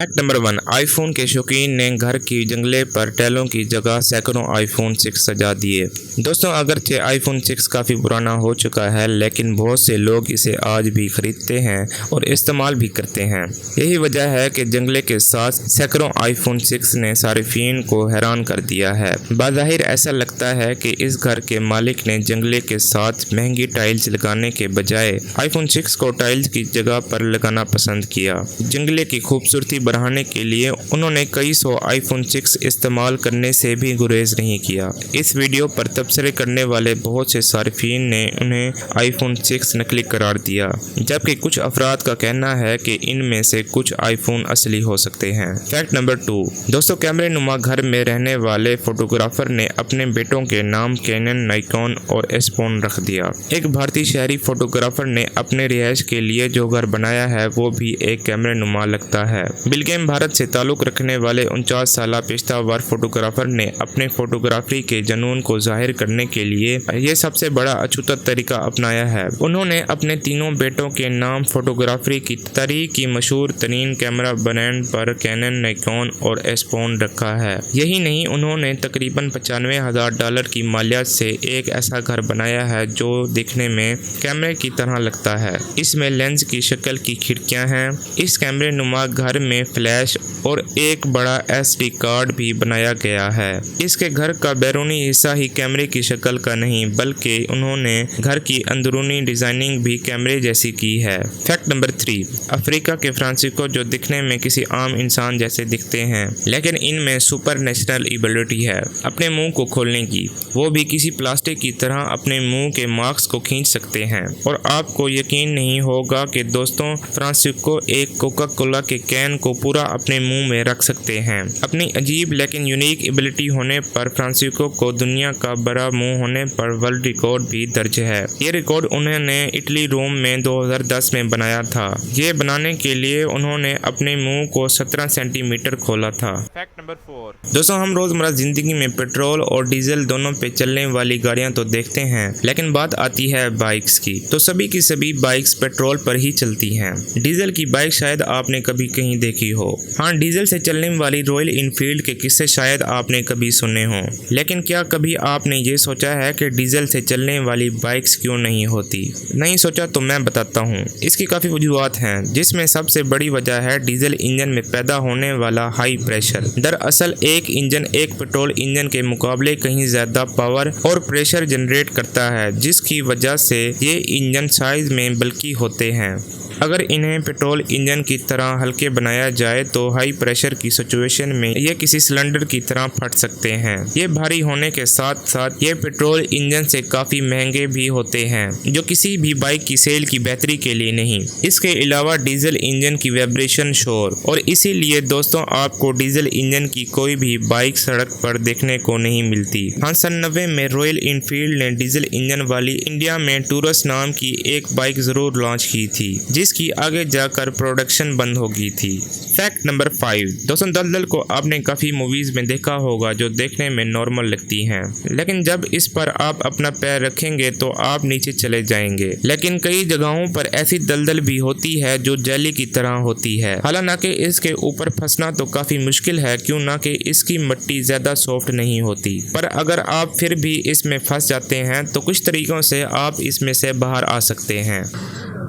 Fact number 1। IPhone के शौकीन ने घर की जंगले पर टाइलों की जगह सैकड़ों आईफोन 6 सजा दिए। दोस्तों, अगरचे आईफोन 6 काफ़ी पुराना हो चुका है, लेकिन बहुत से लोग इसे आज भी खरीदते हैं और इस्तेमाल भी करते हैं। यही वजह है कि जंगले के साथ सैकड़ों आईफोन 6 ने सारिफीन को हैरान कर दिया है। बाज़ाहिर ऐसा लगता है कि इस घर के मालिक ने जंगले के साथ महंगी टाइल्स लगाने के बजाय आईफोन 6 को टाइल्स की जगह पर लगाना पसंद किया। जंगले की खूबसूरती बढ़ाने के लिए उन्होंने कई सौ आईफोन 6 इस्तेमाल करने से भी गुरेज नहीं किया। इस वीडियो पर तबसरे करने वाले बहुत से सारिफीन ने उन्हें आईफोन 6 नकली करार दिया, जबकि कुछ अफराद का कहना है कि इनमें से कुछ आईफोन असली हो सकते हैं। Fact number 2। दोस्तों, कैमरे नुमा घर में रहने वाले फोटोग्राफर ने अपने बेटों के नाम कैनन, निकॉन और एस्पोन रख दिया। एक भारतीय शहरी फोटोग्राफर ने अपने रिहाइश के लिए जो घर बनाया है वो भी एक कैमरे नुमा लगता है। बिलगेम भारत से ताल्लुक रखने वाले 49 साल पेशेवर फोटोग्राफर ने अपने फोटोग्राफी के जुनून को जाहिर करने के लिए ये सबसे बड़ा अछूता तरीका अपनाया है। उन्होंने अपने तीनों बेटों के नाम फोटोग्राफी की तारीख की मशहूर तरीन कैमरा ब्रांड पर कैनन, निकॉन और एस्पोन रखा है। यही नहीं, उन्होंने तकरीबन $95,000 की मालियत से एक ऐसा घर बनाया है जो दिखने में कैमरे की तरह लगता है। इसमें लेंस की शक्ल की खिड़कियां हैं। इस कैमरे नुमा घर में फ्लैश और एक बड़ा SD कार्ड भी बनाया गया है। इसके घर का बैरूनी हिस्सा ही कैमरे की शक्ल का नहीं, बल्कि उन्होंने घर की अंदरूनी डिजाइनिंग भी कैमरे जैसी की है। Fact number 3। अफ्रीका के फ्रांसिस्को जो दिखने में किसी आम इंसान जैसे दिखते हैं, लेकिन इनमें सुपर नेचुरल एबिलिटी है अपने मुंह को खोलने की। वो भी किसी प्लास्टिक की तरह अपने मुंह के मार्क्स को खींच सकते हैं और आपको यकीन नहीं होगा कि दोस्तों, फ्रांसिस्को एक कोका कोला के कैन को पूरा अपने मुंह में रख सकते हैं। अपनी अजीब लेकिन यूनिक एबिलिटी होने पर फ्रांसिस्को को दुनिया का बड़ा मुंह होने पर वर्ल्ड रिकॉर्ड भी दर्ज है। ये रिकॉर्ड उन्होंने इटली रोम में 2010 में बनाया था। ये बनाने के लिए उन्होंने अपने मुंह को 17 सेंटीमीटर खोला था। Fact number 4। दोस्तों, हम रोजमर्रा जिंदगी में पेट्रोल और डीजल दोनों पे चलने वाली गाड़ियां तो देखते हैं, लेकिन बात आती है बाइक्स की, तो सभी की सभी बाइक्स पेट्रोल पर ही चलती हैं। डीजल की बाइक शायद आपने कभी कहीं देखी हो। हाँ, डीजल से चलने वाली रॉयल इनफील्ड के किस्से शायद आपने कभी सुने हों, लेकिन क्या कभी आपने ये सोचा है कि डीजल से चलने वाली बाइक्स क्यों नहीं होती? नहीं सोचा तो मैं बताता हूँ। इसकी काफ़ी वजूहत हैं, जिसमें सबसे बड़ी वजह है डीजल इंजन में पैदा होने वाला हाई प्रेशर। दरअसल एक इंजन एक पेट्रोल इंजन के मुकाबले कहीं ज़्यादा पावर और प्रेशर जनरेट करता है, जिसकी वजह से ये इंजन साइज में बल्कि होते हैं। अगर इन्हें पेट्रोल इंजन की तरह हल्के बनाया जाए तो हाई प्रेशर की सिचुएशन में ये किसी सिलेंडर की तरह फट सकते हैं। ये भारी होने के साथ साथ ये पेट्रोल इंजन से काफ़ी महंगे भी होते हैं, जो किसी भी बाइक की सेल की बेहतरी के लिए नहीं। इसके अलावा डीजल इंजन की वाइब्रेशन, शोर, और इसीलिए दोस्तों आपको डीजल इंजन की कोई भी बाइक सड़क पर देखने को नहीं मिलती। हाँ, सन 90 में रॉयल इनफील्ड ने डीजल इंजन वाली इंडिया में टूरस नाम की एक बाइक जरूर लॉन्च की थी, जिसकी आगे जाकर प्रोडक्शन बंद हो गई थी। Fact number 5। दोस्तों, दलदल को आपने काफ़ी मूवीज़ में देखा होगा जो देखने में नॉर्मल लगती हैं, लेकिन जब इस पर आप अपना पैर रखेंगे तो आप नीचे चले जाएंगे। लेकिन कई जगहों पर ऐसी दलदल भी होती है जो जेली की तरह होती है। हालांकि इसके ऊपर फंसना तो काफ़ी मुश्किल है, क्यों ना कि इसकी मिट्टी ज़्यादा सॉफ्ट नहीं होती। पर अगर आप फिर भी इसमें फंस जाते हैं तो कुछ तरीक़ों से आप इसमें से बाहर आ सकते हैं।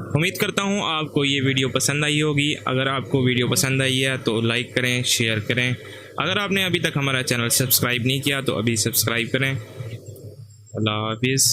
उम्मीद करता हूँ आपको ये वीडियो पसंद आई होगी। अगर आपको वीडियो पसंद आई है तो लाइक करें, शेयर करें। अगर आपने अभी तक हमारा चैनल सब्सक्राइब नहीं किया तो अभी सब्सक्राइब करें। अल्लाह हाफिज़।